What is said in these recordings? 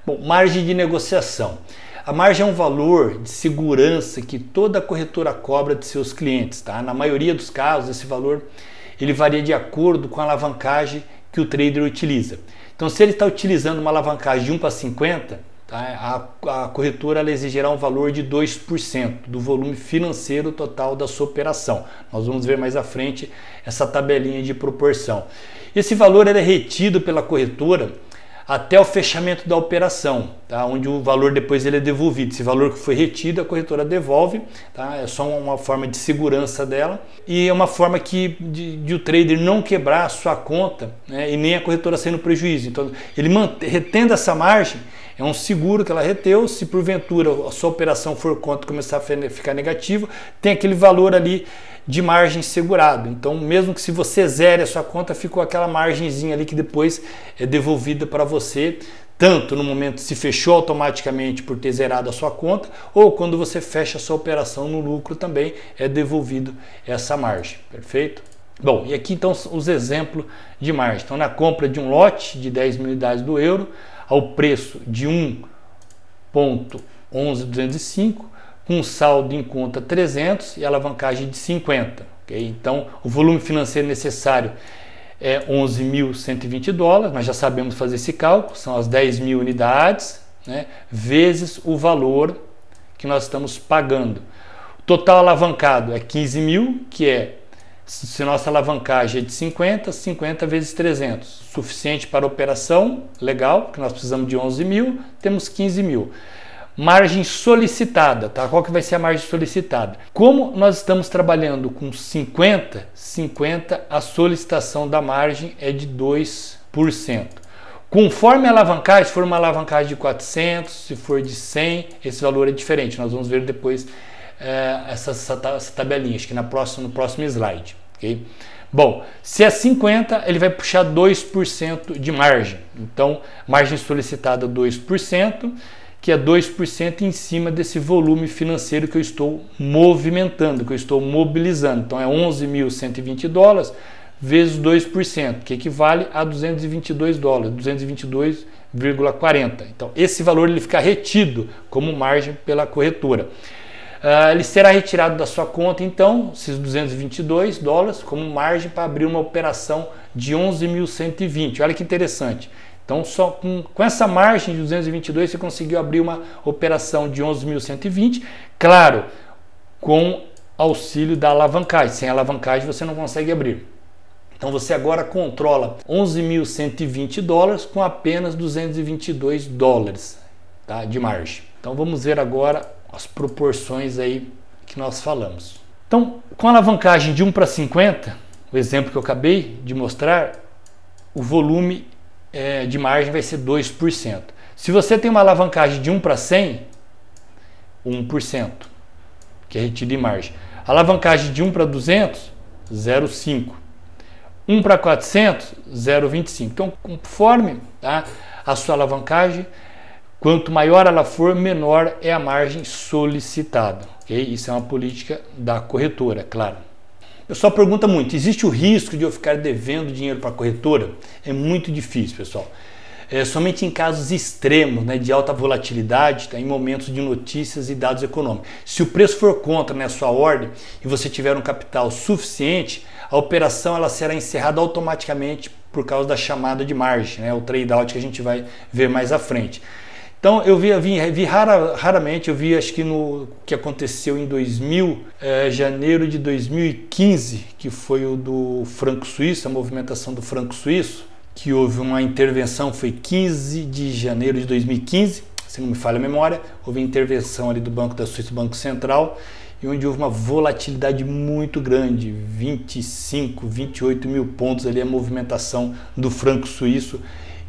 Bom, margem de negociação. A margem é um valor de segurança que toda corretora cobra de seus clientes, tá? Na maioria dos casos, esse valor ele varia de acordo com a alavancagem que o trader utiliza. Então, se ele está utilizando uma alavancagem de 1 para 50, tá? A corretora ela exigirá um valor de 2% do volume financeiro total da sua operação. Nós vamos ver mais à frente essa tabelinha de proporção. Esse valor ele é retido pela corretora até o fechamento da operação, tá? Onde o valor depois ele é devolvido. Esse valor que foi retido, a corretora devolve, tá? É só uma forma de segurança dela e é uma forma de o trader não quebrar a sua conta, né? E nem a corretora sair no prejuízo. Então, ele retendo essa margem, é um seguro que ela reteu. Se porventura a sua operação for contra começar a ficar negativa, tem aquele valor ali de margem segurado. Então, mesmo que se você zere a sua conta, ficou aquela margenzinha ali que depois é devolvida para você, tanto no momento se fechou automaticamente por ter zerado a sua conta, ou quando você fecha a sua operação no lucro também é devolvido essa margem, perfeito? Bom, e aqui então os exemplos de margem. Então, na compra de um lote de 10 mil unidades do euro, ao preço de 1,11205, com saldo em conta 300 e alavancagem de 50. Okay? Então, o volume financeiro necessário é 11.120 dólares, nós já sabemos fazer esse cálculo, são as 10 mil unidades, né, vezes o valor que nós estamos pagando. O total alavancado é 15 mil, que é, se nossa alavancagem é de 50, 50 vezes 300, suficiente para a operação, legal, porque nós precisamos de 11 mil, temos 15 mil. Margem solicitada, tá? Qual que vai ser a margem solicitada? Como nós estamos trabalhando com 50, a solicitação da margem é de 2%. Conforme a alavancagem, se for uma alavancagem de 400, se for de 100, esse valor é diferente. Nós vamos ver depois essa tabelinha, acho que no próximo slide. Okay? Bom, se é 50, ele vai puxar 2% de margem. Então, margem solicitada 2%, que é 2% em cima desse volume financeiro que eu estou movimentando, que eu estou mobilizando. Então, é 11.120 dólares vezes 2%, que equivale a 222 dólares, 222,40. Então, esse valor ele fica retido como margem pela corretora. Ele será retirado da sua conta, então, esses 222 dólares, como margem para abrir uma operação de 11.120. Olha que interessante. Então, só com essa margem de 222, você conseguiu abrir uma operação de 11.120, claro, com auxílio da alavancagem. Sem alavancagem, você não consegue abrir. Então, você agora controla 11.120 dólares com apenas 222 dólares, tá, de margem. Então, vamos ver agora as proporções aí que nós falamos. Então, com a alavancagem de 1 para 50, o exemplo que eu acabei de mostrar, o volume de margem vai ser 2%. Se você tem uma alavancagem de 1 para 100, 1%, que é retido em margem. Alavancagem de 1 para 200, 0,5%. 1 para 400, 0,25%. Então, conforme, tá, a sua alavancagem, quanto maior ela for, menor é a margem solicitada. Okay? Isso é uma política da corretora, claro. O pessoal pergunta muito, existe o risco de eu ficar devendo dinheiro para a corretora? É muito difícil, pessoal. Somente em casos extremos, né, de alta volatilidade, tá, em momentos de notícias e dados econômicos. Se o preço for contra, né, a sua ordem e você tiver um capital suficiente, a operação ela será encerrada automaticamente por causa da chamada de margem, né, o trade out que a gente vai ver mais à frente. Então eu raramente, eu vi, acho que no que aconteceu em janeiro de 2015, que foi o do franco suíço, a movimentação do franco suíço, que houve uma intervenção, foi 15 de janeiro de 2015, se não me falha a memória, houve intervenção ali do Banco da Suíça, Banco Central, e onde houve uma volatilidade muito grande, 25, 28 mil pontos ali a movimentação do franco suíço,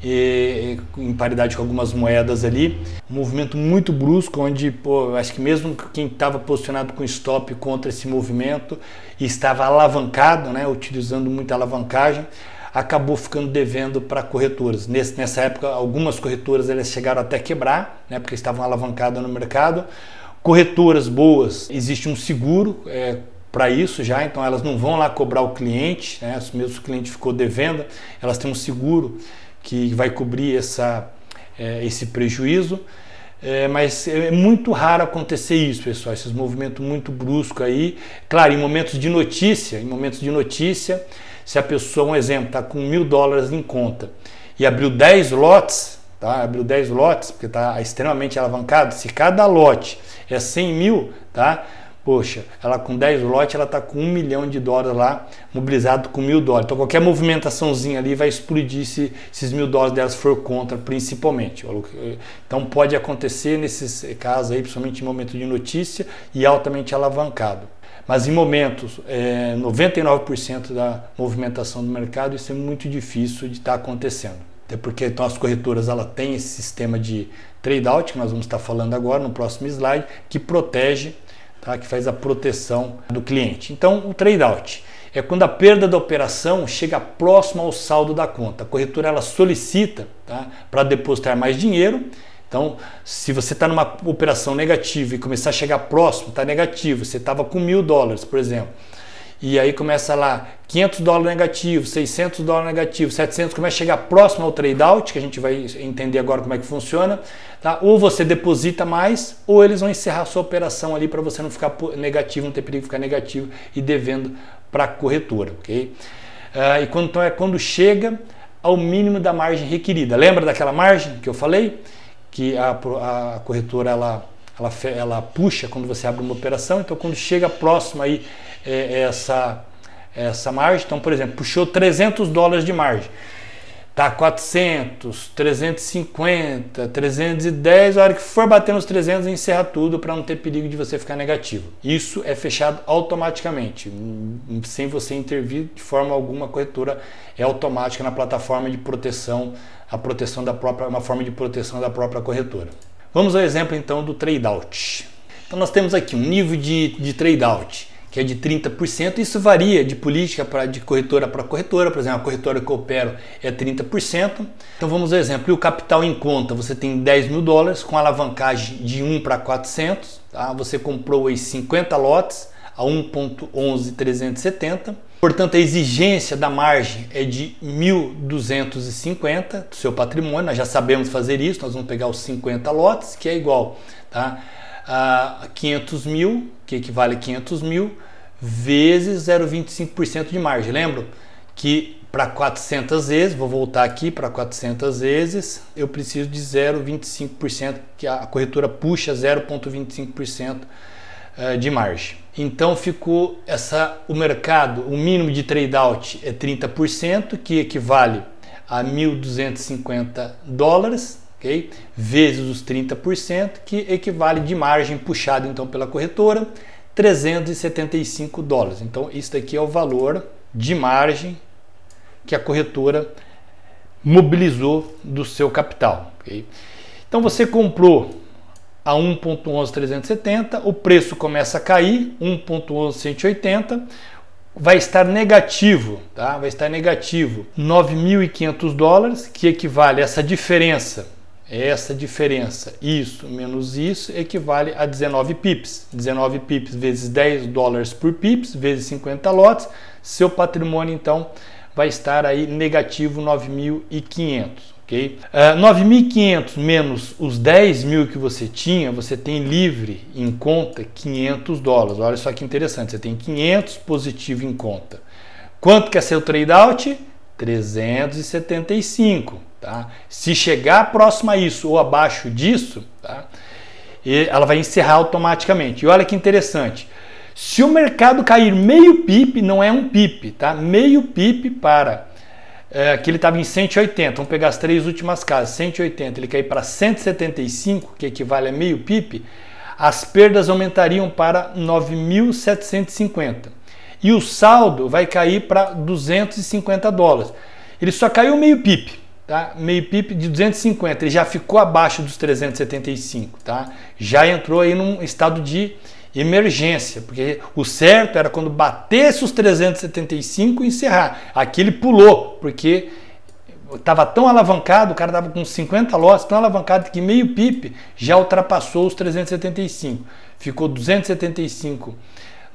em paridade com algumas moedas ali, um movimento muito brusco, onde acho que mesmo quem estava posicionado com stop contra esse movimento e estava alavancado, né, utilizando muita alavancagem, acabou ficando devendo para corretoras. Nessa época, algumas corretoras elas chegaram até quebrar, né, porque estavam alavancadas no mercado. Corretoras boas, existe um seguro para isso já, então elas não vão lá cobrar o cliente, né, mesmo se o cliente ficou devendo, elas têm um seguro que vai cobrir esse prejuízo. Mas é muito raro acontecer isso, pessoal, esses movimentos muito bruscos aí. Claro, em momentos de notícia, se a pessoa, um exemplo, está com $1.000 em conta e abriu 10 lotes, tá? Abriu 10 lotes, porque está extremamente alavancado. Se cada lote é 100 mil, tá? Poxa, ela com 10 lotes, ela está com $1 milhão lá, mobilizado com $1.000. Então qualquer movimentaçãozinha ali vai explodir se esses $1.000 delas for contra, principalmente. Então pode acontecer nesses casos aí, principalmente em momento de notícia e altamente alavancado. Mas em momentos, 99% da movimentação do mercado, isso é muito difícil de estar acontecendo. Até porque então, as corretoras ela têm esse sistema de trade out, que nós vamos estar falando agora no próximo slide, que protege, tá? Que faz a proteção do cliente. Então o trade out é quando a perda da operação chega próximo ao saldo da conta. A corretora ela solicita, tá? Para depositar mais dinheiro. Então, se você está numa operação negativa e começar a chegar próximo, está negativo, você estava com $1.000, por exemplo, e aí começa lá $500 negativo, $600 negativo, 700, começa a chegar próximo ao trade out, que a gente vai entender agora como é que funciona, tá? Ou você deposita mais, ou eles vão encerrar a sua operação ali para você não ficar negativo, não ter perigo de ficar negativo e devendo para a corretora, ok? Então é quando chega ao mínimo da margem requerida. Lembra daquela margem que eu falei? Que a corretora ela puxa quando você abre uma operação. Então quando chega próximo aí essa margem, então por exemplo, puxou $300 de margem, tá 400, 350, 310, a hora que for bater nos 300 encerra tudo para não ter perigo de você ficar negativo. Isso é fechado automaticamente, sem você intervir de forma alguma. A corretora é automática na plataforma de proteção, uma forma de proteção da própria corretora. Vamos ao exemplo então do trade out. Então nós temos aqui um nível de trade out que é de 30%, isso varia de política de corretora para corretora. Por exemplo, a corretora que eu opero é 30%. Então vamos ao exemplo, e o capital em conta, você tem $10.000 com alavancagem de 1 para 400, tá? Você comprou aí 50 lotes a 1.11370. Portanto, a exigência da margem é de 1.250 do seu patrimônio. Nós já sabemos fazer isso, nós vamos pegar os 50 lotes, que é igual, tá, a 500 mil, que equivale a 500 mil, vezes 0,25% de margem. Lembro que para 400 vezes, vou voltar aqui para 400 vezes, eu preciso de 0,25%, que a corretora puxa 0,25% de margem. Então ficou o mercado, o mínimo de trade out é 30%, que equivale a $1.250, ok? Vezes os 30%, que equivale de margem puxada então pela corretora, $375. Então isso daqui é o valor de margem que a corretora mobilizou do seu capital, ok? Então você comprou a 1.11370, o preço começa a cair, 1.11180, vai estar negativo, tá? Vai estar negativo $9.500, que equivale a essa diferença, isso menos isso, equivale a 19 pips. 19 pips vezes $10 por pips, vezes 50 lotes, seu patrimônio então vai estar aí negativo 9.500. Okay? 9.500 menos os 10 mil que você tinha, você tem livre em conta $500. Olha só que interessante, você tem 500 positivo em conta. Quanto que é seu trade out? 375. Tá? Se chegar próximo a isso ou abaixo disso, tá? Ela vai encerrar automaticamente. E olha que interessante, se o mercado cair meio pip, não é um pip, tá? Meio pip para que ele estava em 180, vamos pegar as três últimas casas, 180, ele cair para 175, que equivale a meio pip, as perdas aumentariam para 9.750 e o saldo vai cair para $250. Ele só caiu meio pip, tá? Meio pip de 250, ele já ficou abaixo dos 375, tá? Já entrou aí num estado de emergência, porque o certo era quando batesse os 375 encerrar. Aqui ele pulou, porque estava tão alavancado, o cara estava com 50 lotes, tão alavancado que meio pip já ultrapassou os 375. Ficou $275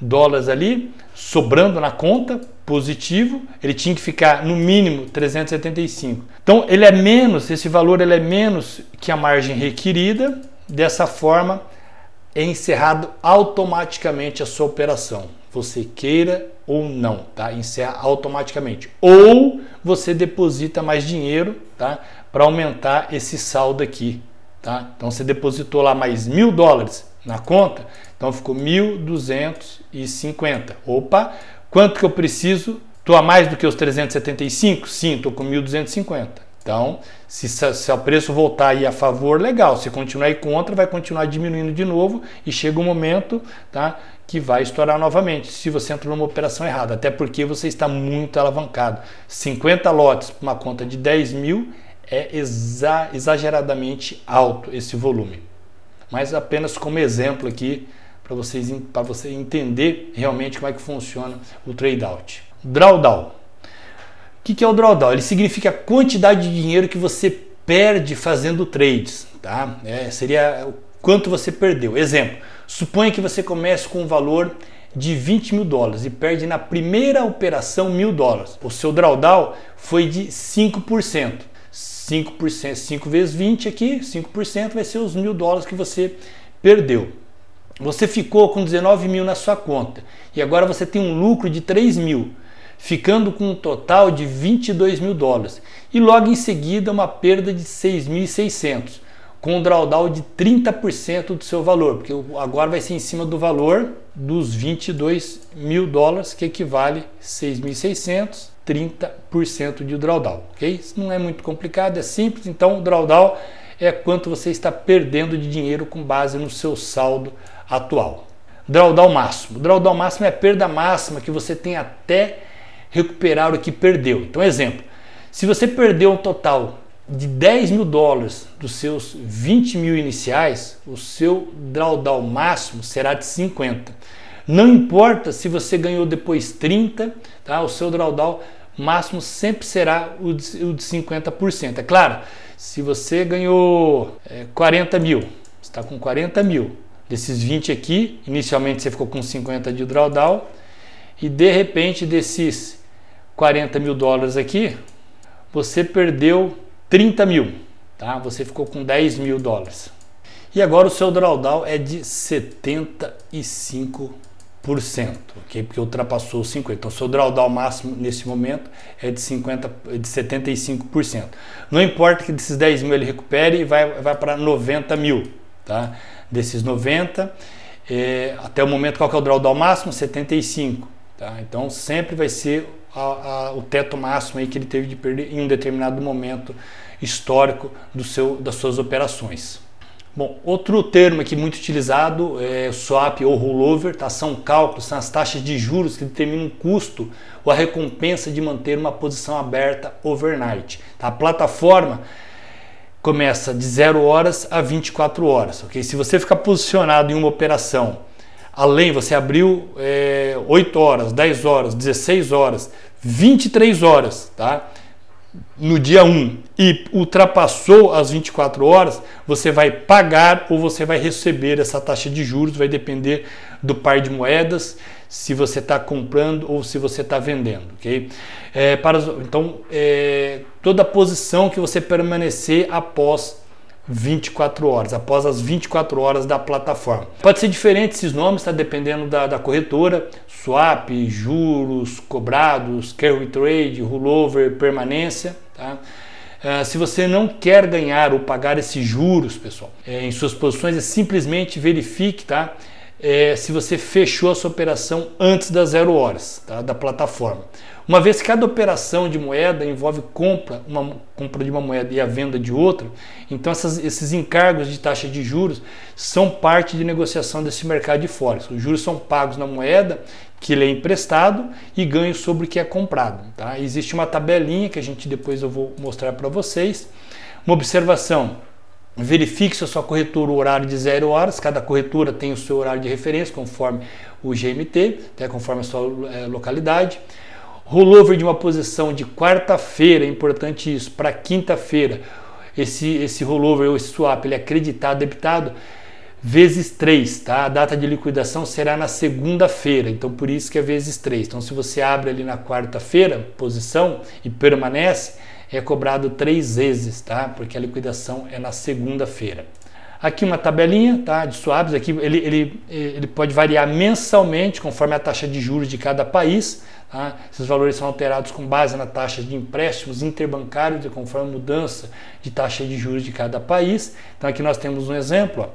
dólares ali, sobrando na conta, positivo, ele tinha que ficar no mínimo 375. Então ele é menos, esse valor ele é menos que a margem requerida, dessa forma é encerrado automaticamente a sua operação, você queira ou não, tá? Encerra automaticamente. Ou você deposita mais dinheiro, tá? Para aumentar esse saldo aqui, tá? Então você depositou lá mais $1.000 na conta, então ficou 1.250. Opa, quanto que eu preciso? Estou a mais do que os 375? Sim, estou com 1.250. Então, se o preço voltar aí a favor, legal. Se continuar aí contra, vai continuar diminuindo de novo e chega um momento, tá, que vai estourar novamente, se você entrou numa operação errada. Até porque você está muito alavancado. 50 lotes para uma conta de 10 mil é exageradamente alto esse volume. Mas apenas como exemplo aqui, para você entender realmente como é que funciona o trade out. Drawdown. O que é o drawdown? Ele significa a quantidade de dinheiro que você perde fazendo trades, tá? Seria o quanto você perdeu. Exemplo, suponha que você comece com um valor de $20.000 e perde na primeira operação $1.000. O seu drawdown foi de 5%. 5%, 5 vezes 20 aqui, 5% vai ser os $1.000 que você perdeu. Você ficou com 19 mil na sua conta e agora você tem um lucro de 3 mil, ficando com um total de $22.000 e logo em seguida uma perda de 6.600, com um drawdown de 30% do seu valor, porque agora vai ser em cima do valor dos $22.000, que equivale a 6.600, 30% de drawdown, ok? Isso não é muito complicado, é simples. Então o drawdown é quanto você está perdendo de dinheiro com base no seu saldo atual. Drawdown máximo. Drawdown máximo é a perda máxima que você tem até recuperar o que perdeu. Então, exemplo, se você perdeu um total de $10.000 dos seus 20 mil iniciais, o seu drawdown máximo será de 50. Não importa se você ganhou depois 30, tá? O seu drawdown máximo sempre será o de 50%. É claro, se você ganhou 40 mil, você está com 40 mil, desses 20 aqui, inicialmente você ficou com 50 de drawdown e de repente desses $40.000 aqui, você perdeu 30 mil, tá? Você ficou com $10.000. E agora o seu drawdown é de 75%, ok? Porque ultrapassou os 50%. Então o seu drawdown máximo nesse momento é de 75%. Não importa que desses 10 mil ele recupere e vai para 90 mil, tá? Desses 90, até o momento, qual que é o drawdown máximo? 75, tá? Então sempre vai ser o teto máximo aí que ele teve de perder em um determinado momento histórico das suas operações. Bom, outro termo aqui muito utilizado é swap ou rollover, tá? São cálculos, são as taxas de juros que determinam o custo ou a recompensa de manter uma posição aberta overnight, tá? A plataforma começa de 0 horas a 24 horas, ok? Se você ficar posicionado em uma operação, além, você abriu 8 horas, 10 horas, 16 horas, 23 horas, tá? No dia 1 e ultrapassou as 24 horas, você vai pagar ou você vai receber essa taxa de juros, vai depender do par de moedas, se você está comprando ou se você está vendendo, ok? Então, toda a posição que você permanecer após 24 horas, após as 24 horas da plataforma. Pode ser diferente esses nomes, tá? Dependendo da corretora, swap, juros, cobrados, carry trade, rollover, permanência, tá? Se você não quer ganhar ou pagar esses juros, pessoal, em suas posições, simplesmente verifique, tá? Se você fechou a sua operação antes das 0 horas, tá? Da plataforma. Uma vez que cada operação de moeda envolve compra de uma moeda e a venda de outra, então esses encargos de taxa de juros são parte de negociação desse mercado de forex. Os juros são pagos na moeda que ele é emprestado e ganho sobre o que é comprado, tá? Existe uma tabelinha que depois eu vou mostrar para vocês. Uma observação: verifique se a sua corretora o horário de 0 horas, cada corretora tem o seu horário de referência conforme o GMT, né, conforme a sua localidade. Rollover de uma posição de quarta-feira, é importante isso, para quinta-feira, esse rollover ou esse swap, ele é creditado, debitado, vezes 3, tá? A data de liquidação será na segunda-feira, então por isso que é vezes 3. Então se você abre ali na quarta-feira, posição, e permanece, é cobrado 3 vezes, tá? Porque a liquidação é na segunda-feira. Aqui uma tabelinha, tá, de swaps, aqui ele pode variar mensalmente conforme a taxa de juros de cada país, tá? Esses valores são alterados com base na taxa de empréstimos interbancários e conforme a mudança de taxa de juros de cada país. Então aqui nós temos um exemplo, ó,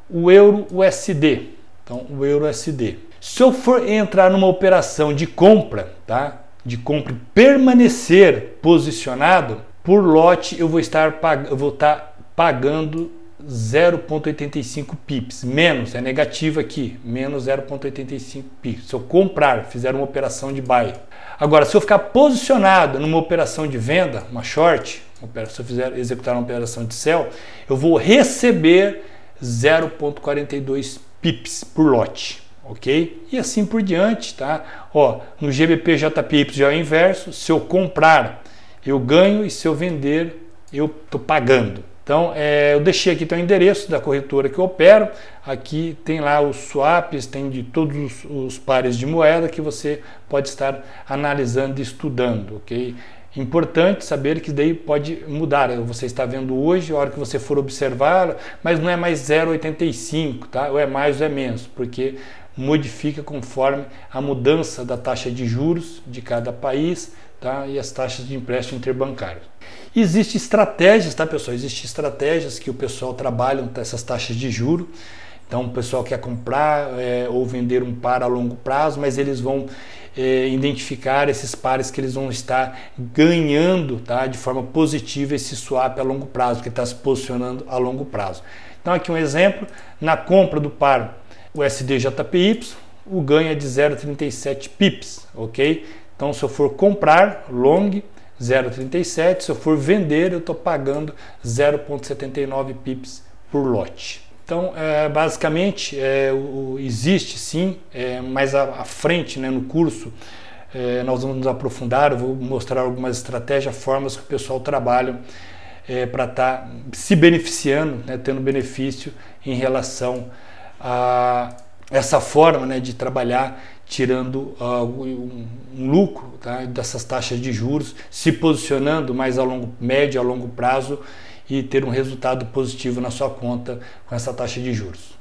o euro USD. Então o euro USD. Se eu for entrar numa operação de compra, tá, de compra e permanecer posicionado, por lote eu vou estar pagando 0,85 pips, menos, é negativo aqui, menos 0,85 pips. Se eu comprar, fizer uma operação de buy. Agora, se eu ficar posicionado numa operação de venda, uma short, se eu executar uma operação de sell, eu vou receber 0,42 pips por lote, ok? E assim por diante, tá? Ó, no GBP JPY já é o inverso, se eu comprar, eu ganho, e se eu vender, eu estou pagando. Então, eu deixei aqui o endereço da corretora que eu opero. Aqui tem lá os swaps, tem de todos os pares de moeda que você pode estar analisando e estudando, ok? Importante saber que daí pode mudar. Você está vendo hoje, a hora que você for observar, mas não é mais 0,85, tá? Ou é mais ou é menos, porque modifica conforme a mudança da taxa de juros de cada país, tá? E as taxas de empréstimo interbancário. Existem estratégias, tá, pessoal? Existem estratégias que o pessoal trabalha essas taxas de juro. Então o pessoal quer comprar ou vender um par a longo prazo, mas eles vão identificar esses pares que eles vão estar ganhando, tá, de forma positiva esse swap a longo prazo, que está se posicionando a longo prazo. Então aqui um exemplo, na compra do par USD-JPY, o ganho é de 0,37 pips, ok? Então se eu for comprar long, 0,37, se eu for vender, eu estou pagando 0,79 pips por lote. Então, basicamente, existe sim, mais à frente, né, no curso, nós vamos nos aprofundar, eu vou mostrar algumas estratégias, formas que o pessoal trabalha para estar se beneficiando, né, tendo benefício em relação a essa forma, né, de trabalhar, tirando um lucro, tá, dessas taxas de juros, se posicionando mais a médio a longo prazo e ter um resultado positivo na sua conta com essa taxa de juros.